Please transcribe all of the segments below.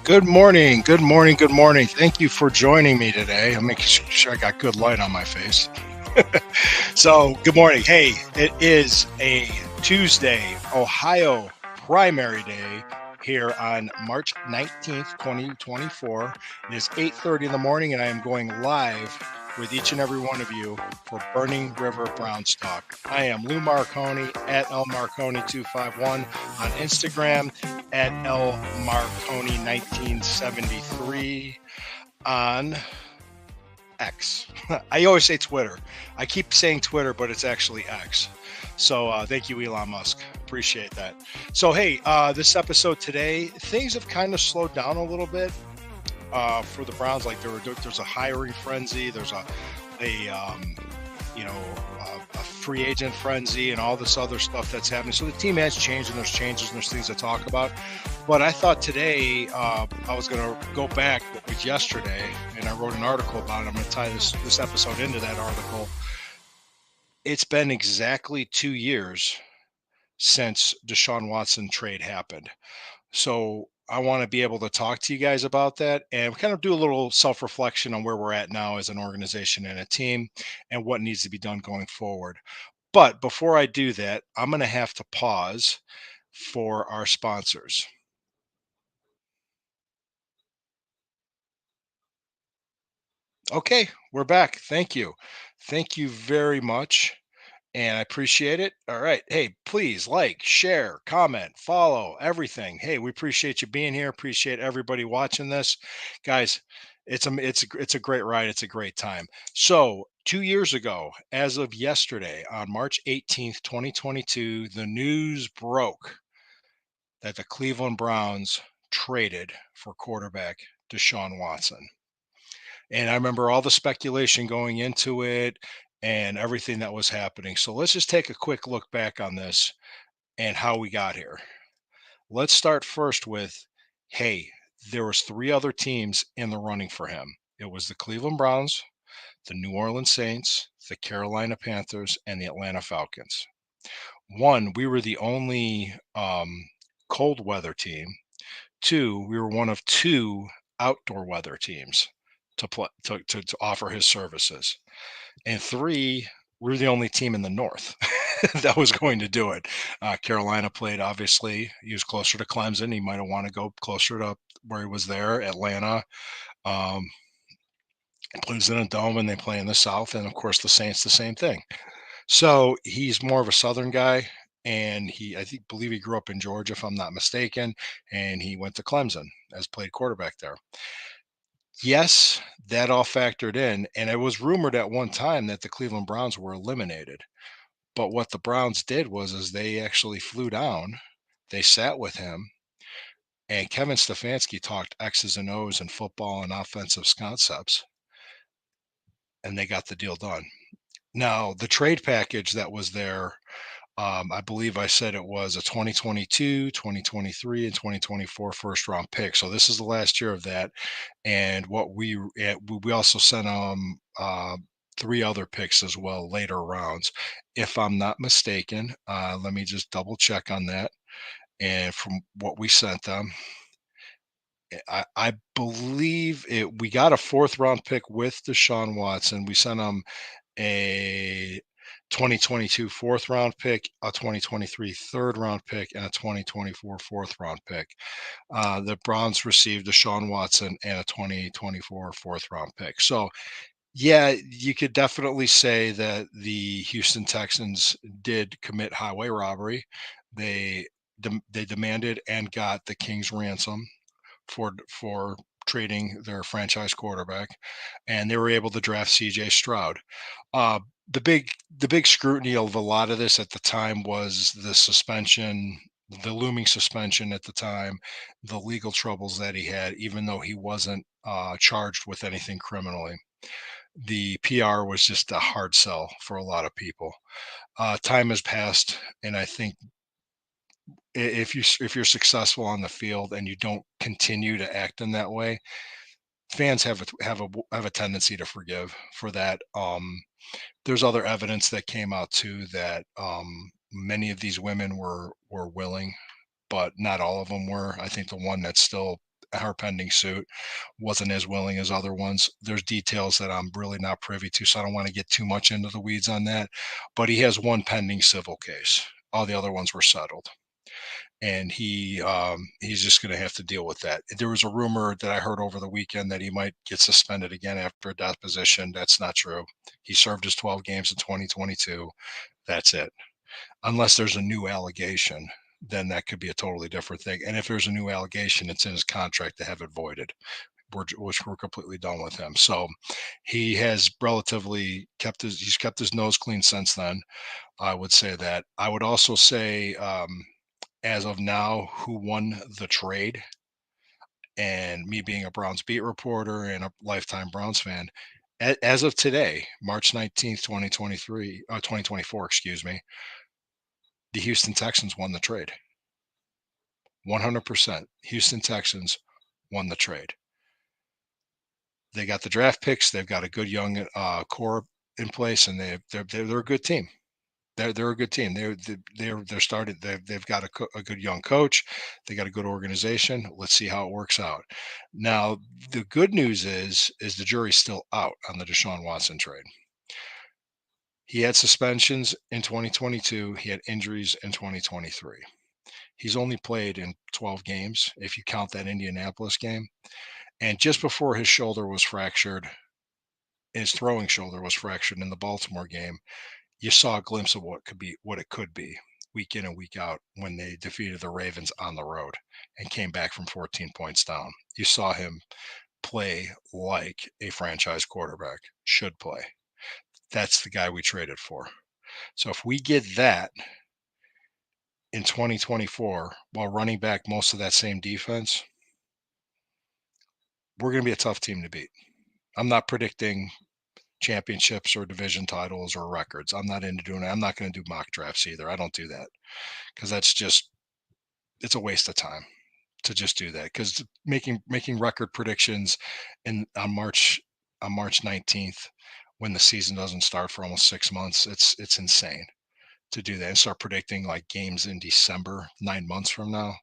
Good morning. Good morning. Good morning. Thank you for joining me today. I'm making sure I got good light on my face. So, good morning. Hey, it is a Tuesday, Ohio primary day here on March 19th, 2024. It is 8:30 in the morning, and I am going live with each and every one of you for Burning River Browns Talk. I am Lou Marconi at L Marconi251 on Instagram, at L Marconi 1973 on X. I always say Twitter. I keep saying Twitter, but it's actually X. So thank you, Elon Musk. Appreciate that. So hey, this episode today, things have kind of slowed down a little bit for the Browns. Like there's a hiring frenzy. There's a you know a free agent frenzy and all this other stuff that's happening. So the team has changed, and there's changes and there's things to talk about. But I thought today I was going to go back what was yesterday, and I wrote an article about it. I'm going to tie this episode into that article. It's been exactly 2 years since Deshaun Watson trade happened. So I want to be able to talk to you guys about that and kind of do a little self reflection on where we're at now as an organization and a team and what needs to be done going forward. But before I do that, I'm going to have to pause for our sponsors. Okay, we're back. Thank you. Thank you very much. And I appreciate it. All right. Hey, please like, share, comment, follow everything. Hey, we appreciate you being here. Appreciate everybody watching this, guys. It's a great ride. It's a great time. So 2 years ago, as of yesterday, on March 18th, 2022, the news broke that the Cleveland Browns traded for quarterback Deshaun Watson. And I remember all the speculation going into it and everything that was happening. So let's just take a quick look back on this and how we got here. Let's start first with, hey, there was three other teams in the running for him. It was the Cleveland Browns, the New Orleans Saints, the Carolina Panthers, and the Atlanta Falcons. One, we were the only cold weather team. Two, we were one of two outdoor weather teams to offer his services. And three, we're the only team in the North that was going to do it. Carolina played, obviously. He was closer to Clemson. He might have wanted to go closer to where he was there. Atlanta um, plays in a dome and they play in the South. And of course, the Saints, the same thing. So he's more of a Southern guy. And believe he grew up in Georgia, if I'm not mistaken. And he went to Clemson as played quarterback there. Yes, that all factored in, and it was rumored at one time that the Cleveland Browns were eliminated. But what the Browns did was they actually flew down, they sat with him, and Kevin Stefanski talked X's and O's and football and offensive concepts, and they got the deal done. Now, the trade package that was there, I believe I said it was a 2022, 2023, and 2024 first round pick. So this is the last year of that. And we also sent three other picks as well, later rounds, if I'm not mistaken. Let me just double check on that. And from what we sent them, I believe we got a fourth round pick with Deshaun Watson. We sent them a 2022 fourth round pick, a 2023 third round pick, and a 2024 fourth round pick. The Browns received Deshaun Watson and a 2024 fourth round pick. So, yeah, you could definitely say that the Houston Texans did commit highway robbery. They they demanded and got the king's ransom for trading their franchise quarterback, and they were able to draft C.J. Stroud. Uh, the big scrutiny of a lot of this at the time was the suspension, the looming suspension at the time, the legal troubles that he had, even though he wasn't charged with anything criminally. The PR was just a hard sell for a lot of people. Time has passed, and I think if you're successful on the field and you don't continue to act in that way, fans have a tendency to forgive for that. There's other evidence that came out too that many of these women were willing, but not all of them were. I think the one that's still her pending suit wasn't as willing as other ones. There's details that I'm really not privy to, so I don't want to get too much into the weeds on that. But he has one pending civil case. All the other ones were settled, and he's just going to have to deal with that. There was a rumor that I heard over the weekend that he might get suspended again after a deposition. That's not true. He served his 12 games in 2022. That's it. Unless there's a new allegation, then that could be a totally different thing. And if there's a new allegation, it's in his contract to have it voided, which we're completely done with him. So he has relatively kept his nose clean since then. I would say that. I would also say, as of now, who won the trade, and me being a Browns beat reporter and a lifetime Browns fan, as of today, March 19th, 2023, 2024, excuse me, the Houston Texans won the trade. 100%. Houston Texans won the trade. They got the draft picks. They've got a good young core in place, and they're a good team. They're a good team. They're started. They've got a good young coach. They got a good organization. Let's see how it works out. Now, the good news is the jury's still out on the Deshaun Watson trade. He had suspensions in 2022. He had injuries in 2023. He's only played in 12 games if you count that Indianapolis game. And just before his shoulder was fractured, his throwing shoulder was fractured in the Baltimore game, you saw a glimpse of what it could be week in and week out when they defeated the Ravens on the road and came back from 14 points down. You saw him play like a franchise quarterback should play. That's the guy we traded for. So if we get that in 2024 while running back most of that same defense, we're going to be a tough team to beat. I'm not predicting championships or division titles or records. I'm not into doing it. I'm not going to do mock drafts either. I don't do that because it's a waste of time to just do that, because making record predictions on March 19th, when the season doesn't start for almost 6 months, it's insane to do that and start predicting like games in December 9 months from now.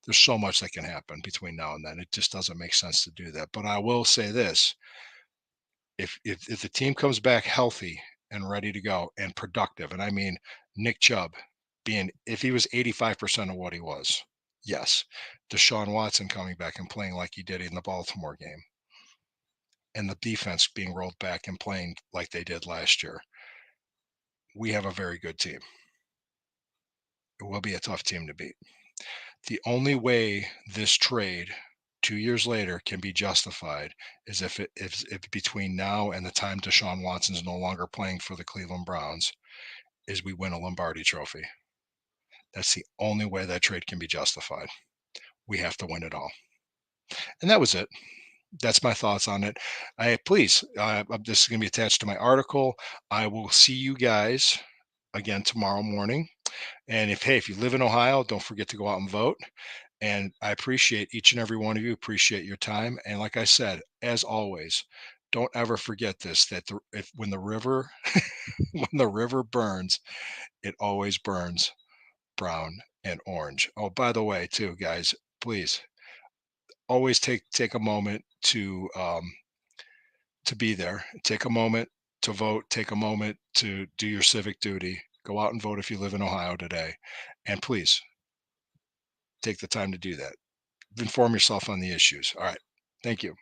There's so much that can happen between now and then. It just doesn't make sense to do that. But I will say this: if the team comes back healthy and ready to go and productive, and I mean Nick Chubb being, if he was 85% of what he was, yes. Deshaun Watson coming back and playing like he did in the Baltimore game, and the defense being rolled back and playing like they did last year, we have a very good team. It will be a tough team to beat. The only way this trade 2 years later can be justified is if between now and the time Deshaun Watson's no longer playing for the Cleveland Browns, is we win a Lombardi trophy. That's the only way that trade can be justified. We have to win it all. And that was it. That's my thoughts on it. Please, this is going to be attached to my article. I will see you guys again tomorrow morning. And if you live in Ohio, don't forget to go out and vote. And I appreciate each and every one of you. Appreciate your time. And like I said, as always, don't ever forget this: that when the river when the river burns, it always burns brown and orange. Oh, by the way, too, guys, please always take a moment to be there. Take a moment to vote. Take a moment to do your civic duty. Go out and vote if you live in Ohio today, and please take the time to do that. Inform yourself on the issues. All right. Thank you.